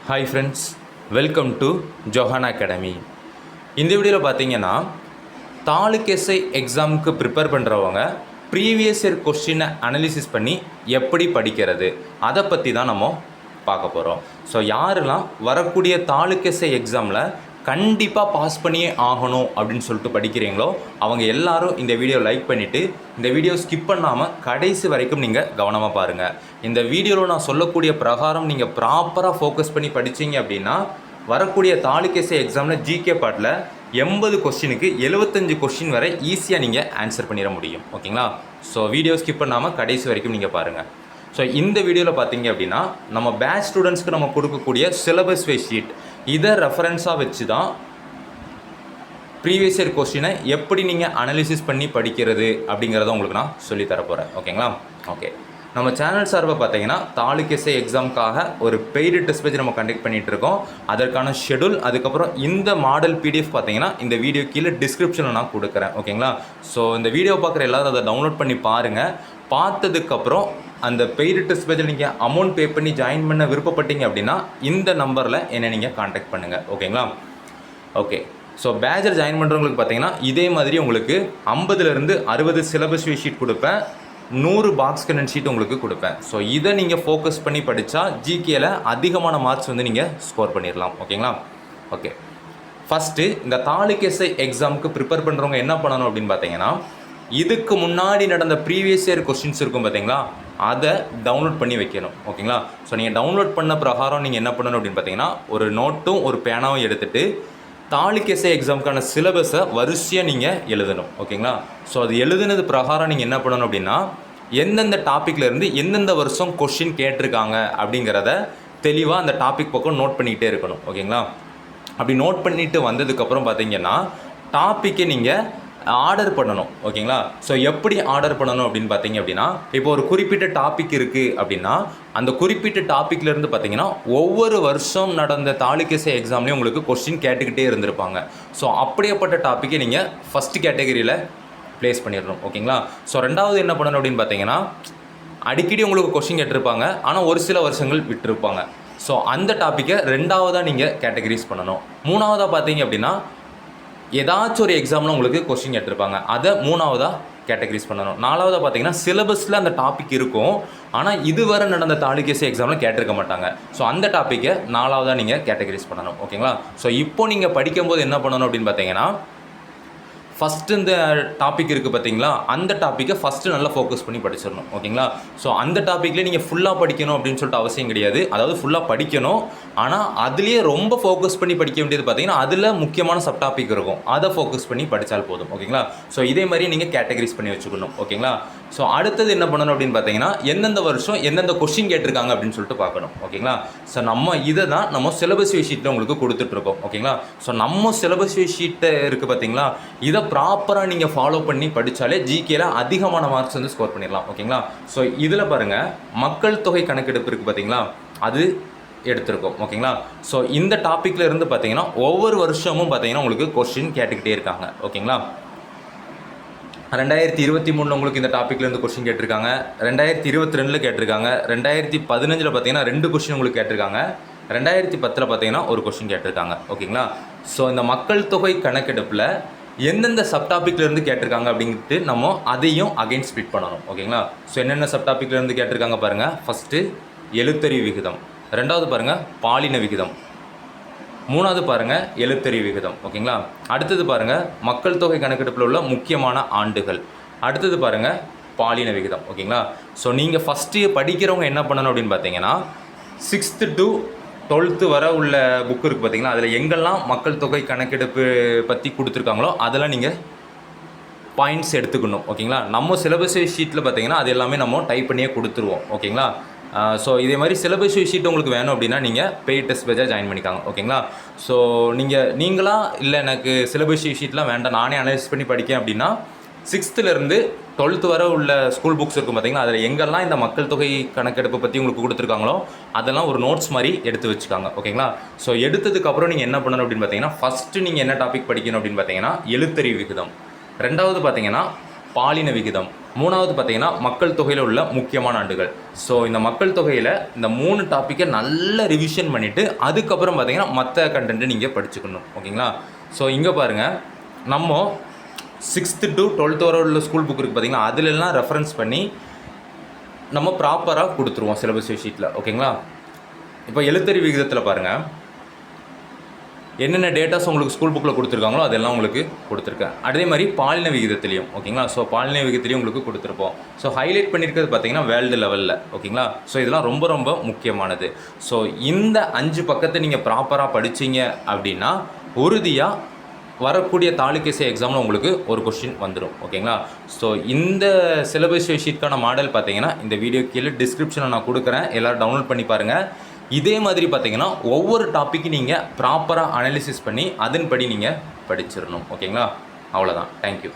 Hi friends, welcome to Johan academy. இந்த வீடியோவில் பார்த்தீங்கன்னா தாலுக் எஸ்ஐ எக்ஸாமுக்கு ப்ரிப்பேர் பண்ணுறவங்க ப்ரீவியஸ் இயர் கொஸ்டினை அனலிசிஸ் பண்ணி எப்படி படிக்கிறது அதை பற்றி தான் நம்ம பார்க்க போகிறோம். ஸோ யாரெல்லாம் வரக்கூடிய தாலுக் எஸ்ஐ எக்ஸாமில் கண்டிப்பாக பாஸ் பண்ணியே ஆகணும் அப்படின்னு சொல்லிட்டு படிக்கிறீங்களோ அவங்க எல்லாரும் இந்த வீடியோ லைக் பண்ணிவிட்டு இந்த வீடியோ ஸ்கிப் பண்ணாமல் கடைசி வரைக்கும் நீங்கள் கவனமாக பாருங்கள். இந்த வீடியோவில் நான் சொல்லக்கூடிய பிரகாரம் நீங்கள் ப்ராப்பராக ஃபோக்கஸ் பண்ணி படித்தீங்க அப்படின்னா வரக்கூடிய தாலுக் எஸ்ஐ எக்ஸாமில் ஜிகே பார்ட்டில் 80 கொஸ்டினுக்கு 75 கொஸ்டின் வரை ஈஸியாக நீங்கள் ஆன்சர் பண்ணிட முடியும். ஓகேங்களா? ஸோ வீடியோ ஸ்கிப் பண்ணாமல் கடைசி வரைக்கும் நீங்கள் பாருங்கள். ஸோ இந்த வீடியோவில் பார்த்தீங்க அப்படின்னா நம்ம பேட்ச் ஸ்டூடெண்ட்ஸ்க்கு நம்ம கொடுக்கக்கூடிய சிலபஸ் வைஸ் ஷீட் இதை ரெஃபரன்ஸாக வச்சு தான் ப்ரீவியஸ் இயர் கொஸ்டினை எப்படி நீங்கள் அனலிசிஸ் பண்ணி படிக்கிறது அப்படிங்கிறத உங்களுக்கு நான் சொல்லித்தரப்போகிறேன். ஓகேங்களா? ஓகே, நம்ம சேனல் சார்பாக பார்த்தீங்கன்னா தாலுக் எஸ்ஐ எக்ஸாமுக்காக ஒரு பெய்டு டெஸ்ட் பேஜ் நம்ம கண்டக்ட் பண்ணிகிட்டு இருக்கோம். அதற்கான ஷெடியூல், அதுக்கப்புறம் இந்த மாடல் பிடிஎஃப் பார்த்தீங்கன்னா இந்த வீடியோ கீழே டிஸ்கிரிப்ஷனில் நான் கொடுக்குறேன். ஓகேங்களா? ஸோ இந்த வீடியோ பார்க்குற எல்லாரும் அதை டவுன்லோட் பண்ணி பாருங்கள். பார்த்ததுக்கப்புறம் அந்த பெய்டு டெஸ்ட் பேஜில் நீங்கள் அமௌண்ட் பே பண்ணி ஜாயின் பண்ண விருப்பப்பட்டீங்க அப்படின்னா இந்த நம்பரில் என்னை நீங்கள் காண்டாக்ட் பண்ணுங்கள். ஓகேங்களா? ஓகே, ஸோ பேட்சில் ஜாயின் பண்ணுறவங்களுக்கு பார்த்தீங்கன்னா இதே மாதிரி உங்களுக்கு 50லேருந்து 60 சிலபஸ் வைஸ் ஷீட் கொடுப்பேன், 100 பாக்ஸ் கண்டென்ட் ஷீட் உங்களுக்கு கொடுப்பேன். ஸோ இதை நீங்கள் ஃபோக்கஸ் பண்ணி படித்தா ஜிகேல அதிகமான மார்க்ஸ் வந்து நீங்கள் ஸ்கோர் பண்ணிடலாம். ஓகேங்களா? ஓகே, ஃபஸ்ட்டு இந்த தாலுக் எஸ்ஐ எக்ஸாமுக்கு ப்ரிப்பேர் பண்ணுறவங்க என்ன பண்ணணும் அப்படின்னு பார்த்தீங்கன்னா இதுக்கு முன்னாடி நடந்த ப்ரீவியஸ் இயர் கொஸ்டின்ஸ் இருக்கும் பார்த்தீங்களா, அதை டவுன்லோட் பண்ணி வைக்கணும். ஓகேங்களா? ஸோ நீங்கள் டவுன்லோட் பண்ண பிரகாரம் நீங்கள் என்ன பண்ணணும் அப்படின்னு பார்த்தீங்கன்னா ஒரு நோட்டும் ஒரு பேனாவும் எடுத்துகிட்டு தாலுக் எஸ்ஐ எக்ஸாமுக்கான சிலபஸை வரிசையாக நீங்கள் எழுதணும். ஓகேங்களா? ஸோ அது எழுதுனது பிரகாரம் நீங்கள் என்ன பண்ணணும் அப்படின்னா எந்தெந்த டாப்பிக்லேருந்து எந்தெந்த வருஷம் கொஸ்டின் கேட்டிருக்காங்க அப்படிங்கிறத தெளிவாக அந்த டாபிக் பக்கம் நோட் பண்ணிக்கிட்டே இருக்கணும். ஓகேங்களா? அப்படி நோட் பண்ணிவிட்டு வந்ததுக்கப்புறம் பார்த்தீங்கன்னா டாப்பிக்கை நீங்கள் ஆர்டர் பண்ணணும். ஓகேங்களா? ஸோ எப்படி ஆர்டர் பண்ணணும் அப்படின்னு பார்த்தீங்க அப்படின்னா இப்போ ஒரு குறிப்பிட்ட டாபிக் இருக்குது அப்படின்னா அந்த குறிப்பிட்ட டாப்பிக்லேருந்து பார்த்தீங்கன்னா ஒவ்வொரு வருஷம் நடந்த தாலுக் எஸ்ஐ எக்ஸாம்லேயும் உங்களுக்கு கொஸ்டின் கேட்டுக்கிட்டே இருந்திருப்பாங்க. ஸோ அப்படியேப்பட்ட டாப்பிக்கை நீங்கள் ஃபஸ்ட்டு கேட்டகரியில் ப்ளேஸ் பண்ணிடணும். ஓகேங்களா? ஸோ ரெண்டாவது என்ன பண்ணணும் அப்படின்னு பார்த்தீங்கன்னா அடிக்கடி உங்களுக்கு கொஸ்டின் கேட்டிருப்பாங்க, ஆனால் ஒரு சில வருஷங்கள் விட்டுருப்பாங்க. ஸோ அந்த டாப்பிக்கை ரெண்டாவதாக நீங்கள் கேட்டகரிஸ் பண்ணணும். மூணாவதாக பார்த்தீங்க அப்படின்னா ஏதாச்சும் ஒரு எக்ஸாமில் உங்களுக்கு கொஸ்டின் கேட்டிருப்பாங்க, அதை மூணாவதாக கேட்டகரிஸ் பண்ணணும். நாலாவதாக பார்த்தீங்கன்னா சிலபஸில் அந்த டாபிக் இருக்கும், ஆனால் இதுவரை நடந்த தாலுக் எஸ்ஐ எக்ஸாமில் கேட்டிருக்க மாட்டாங்க. ஸோ அந்த டாப்பிக்கை நாலாவதாக நீங்கள் கேட்டகரிஸ் பண்ணணும். ஓகேங்களா? ஸோ இப்போ நீங்கள் படிக்கும்போது என்ன பண்ணணும் அப்படின்னு பார்த்தீங்கன்னா ஃபஸ்ட்டு இந்த டாபிக் இருக்குது பார்த்தீங்களா, அந்த டாப்பிக்கை ஃபஸ்ட்டு நல்லா ஃபோக்கஸ் பண்ணி படிச்சிடணும். ஓகேங்களா? ஸோ அந்த டாப்பிக்லேயே நீங்கள் ஃபுல்லாக படிக்கணும் அப்படின்னு சொல்லிட்டு அவசியம் கிடையாது. அதாவது ஃபுல்லாக படிக்கணும், ஆனால் அதுலேயே ரொம்ப ஃபோக்கஸ் பண்ணி படிக்க வேண்டியது பார்த்தீங்கன்னா அதில் முக்கியமான சப் டாபிக் இருக்கும், அதை ஃபோக்கஸ் பண்ணி படித்தால் போதும். ஓகேங்களா? ஸோ இதே மாதிரி நீங்கள் கேட்டகரிஸ் பண்ணி வச்சுக்கணும். ஓகேங்களா? ஸோ அடுத்தது என்ன பண்ணணும் அப்படின்னு பார்த்தீங்கன்னா எந்தெந்த வருஷம் எந்தெந்த கொஸ்டின் கேட்டிருக்காங்க அப்படின்னு சொல்லிட்டு பார்க்கணும். ஓகேங்களா? ஸோ நம்ம இதை தான் நம்ம சிலபஸ் வைஸ் ஷீட்டில் உங்களுக்கு கொடுத்துட்ருக்கோம். ஓகேங்களா? ஸோ நம்ம சிலபஸ் வைஸ் ஷீட்டை இருக்குது பார்த்தீங்களா, இதை ப்ராப்பராக நீங்கள் ஃபாலோ பண்ணி படித்தாலே ஜிகேல அதிகமான மார்க்ஸ் வந்து ஸ்கோர் பண்ணிடலாம். ஓகேங்களா? ஸோ இதில் பாருங்கள் மக்கள் தொகை கணக்கெடுப்பு இருக்குது பார்த்தீங்களா, அது எடுத்திருக்கோம். ஓகேங்களா? ஸோ இந்த டாப்பிக்கில் இருந்து பார்த்தீங்கன்னா ஒவ்வொரு வருஷமும் பார்த்தீங்கன்னா உங்களுக்கு கொஸ்டின் கேட்டுக்கிட்டே இருக்காங்க. ஓகேங்களா? 2023 உங்களுக்கு இந்த டாப்பிக்லேருந்து கொஸ்டின் கேட்டிருக்காங்க, 2022 கேட்டிருக்காங்க, 2015 பார்த்தீங்கன்னா 2 கொஸ்டின் உங்களுக்கு கேட்டிருக்காங்க, 2010 பார்த்தீங்கன்னா ஒரு கொஸ்டின் கேட்டிருக்காங்க. ஓகேங்களா? ஸோ இந்த மக்கள் தொகை கணக்கெடுப்பில் எந்தெந்த சப் டாப்பிக்லேருந்து கேட்டிருக்காங்க அப்படின்ட்டு நம்ம அதையும் அகைன் ஸ்பிட் பண்ணணும். ஓகேங்களா? ஸோ என்னென்ன சப் டாப்பிக்லேருந்து கேட்டிருக்காங்க பாருங்கள். ஃபஸ்ட்டு எழுத்தறிவு விகிதம், ரெண்டாவது பாருங்கள் பாலின விகிதம், மூணாவது பாருங்கள் எழுத்தறிவு விகிதம். ஓகேங்களா? அடுத்தது பாருங்கள் மக்கள் தொகை கணக்கெடுப்பில் உள்ள முக்கியமான ஆண்டுகள், அடுத்தது பாருங்கள் பாலின விகிதம். ஓகேங்களா? ஸோ நீங்கள் ஃபஸ்ட்டு படிக்கிறவங்க என்ன பண்ணணும் அப்படின்னு பார்த்தீங்கன்னா 6th to 12th வரை உள்ள புக்கு இருக்குது பார்த்தீங்களா, அதில் எங்கெல்லாம் மக்கள் தொகை கணக்கெடுப்பு பற்றி கொடுத்துருக்காங்களோ அதெல்லாம் நீங்கள் பாயிண்ட்ஸ் எடுத்துக்கணும். ஓகேங்களா? நம்ம சிலபஸ் ஷீட்டில் பார்த்தீங்கன்னா அது எல்லாமே நம்ம டைப் பண்ணியே கொடுத்துருவோம். ஓகேங்களா? ஸோ இதே மாதிரி சிலபஸ் ஷீட் உங்களுக்கு வேணும் அப்படின்னா நீங்கள் பெய்ட் டெஸ்ட் பேஜாக ஜாயின் பண்ணிக்காங்க. ஓகேங்களா? ஸோ நீங்களாக இல்லை எனக்கு சிலபஸ் ஷீட்லாம் வேண்டாம் நானே அனலைஸ் பண்ணி படிக்கேன் அப்படின்னா 6th-லேருந்து 12th வரை உள்ள ஸ்கூல் புக்ஸ் இருக்கும் பார்த்தீங்களா, அதில் எங்கெல்லாம் இந்த மக்கள் தொகை கணக்கெடுப்பை பற்றி உங்களுக்கு கொடுத்துருக்காங்களோ அதெல்லாம் ஒரு நோட்ஸ் மாதிரி எடுத்து வச்சுக்காங்க. ஓகேங்களா? ஸோ எடுத்ததுக்கப்புறம் நீங்கள் என்ன பண்ணணும் அப்படின்னு பார்த்தீங்கன்னா ஃபஸ்ட்டு நீங்கள் என்ன டாபிக் படிக்கணும் அப்படின்னு பார்த்தீங்கன்னா எழுத்தறிவு விகிதம், ரெண்டாவது பார்த்தீங்கன்னா பாலின விகிதம், மூணாவது பார்த்தீங்கன்னா மக்கள் தொகையில் உள்ள முக்கியமான ஆண்டுகள். ஸோ இந்த மக்கள் தொகையில் இந்த 3 டாப்பிக்கை நல்ல ரிவிஷன் பண்ணிவிட்டு அதுக்கப்புறம் பார்த்தீங்கன்னா மற்ற கண்டென்ட்டை நீங்கள் படிச்சுக்கணும். ஓகேங்களா? ஸோ இங்கே பாருங்கள், நம்ம 6th to 12th வரை உள்ள ஸ்கூல் புக் இருக்குது பார்த்தீங்கன்னா, அதிலெல்லாம் ரெஃபரன்ஸ் பண்ணி நம்ம ப்ராப்பராக கொடுத்துருவோம் சிலபஸ் ஷீட்டில். ஓகேங்களா? இப்போ எழுத்தறிவு விகிதத்தில் பாருங்கள், என்னென்ன டேட்டாஸ் உங்களுக்கு ஸ்கூல் புக்கில் கொடுத்துருக்காங்களோ அதெல்லாம் உங்களுக்கு கொடுத்துருக்கேன். அதே மாதிரி பாலின விகிதத்துலையும். ஓகேங்களா? ஸோ பாலின விகிதத்துலையும் உங்களுக்கு கொடுத்துருப்போம். ஸோ ஹைலைட் பண்ணியிருக்கிறது பார்த்தீங்கன்னா வேர்ல்டு லெவலில். ஓகேங்களா? ஸோ இதெல்லாம் ரொம்ப ரொம்ப முக்கியமானது. ஸோ இந்த 5 பக்கத்தை நீங்கள் ப்ராப்பராக படிச்சிங்க அப்படின்னா உறுதியாக வரக்கூடிய தாலுக்கேசே எக்ஸாமில் உங்களுக்கு ஒரு கொஸ்டின் வந்துடும். ஓகேங்களா? ஸோ இந்த சிலபஸ் ஷீட்கான மாடல் பார்த்தீங்கன்னா இந்த வீடியோ கீழே டிஸ்கிரிப்ஷனில் நான் கொடுக்குறேன், எல்லோரும் டவுன்லோட் பண்ணி பாருங்கள். இதே மாதிரி பார்த்தீங்கன்னா ஒவ்வொரு டாப்பிக்கும் நீங்கள் ப்ராப்பராக அனாலிசிஸ் பண்ணி அதன்படி நீங்கள் படிச்சிடணும். ஓகேங்களா? அவ்வளோதான். தேங்க்யூ.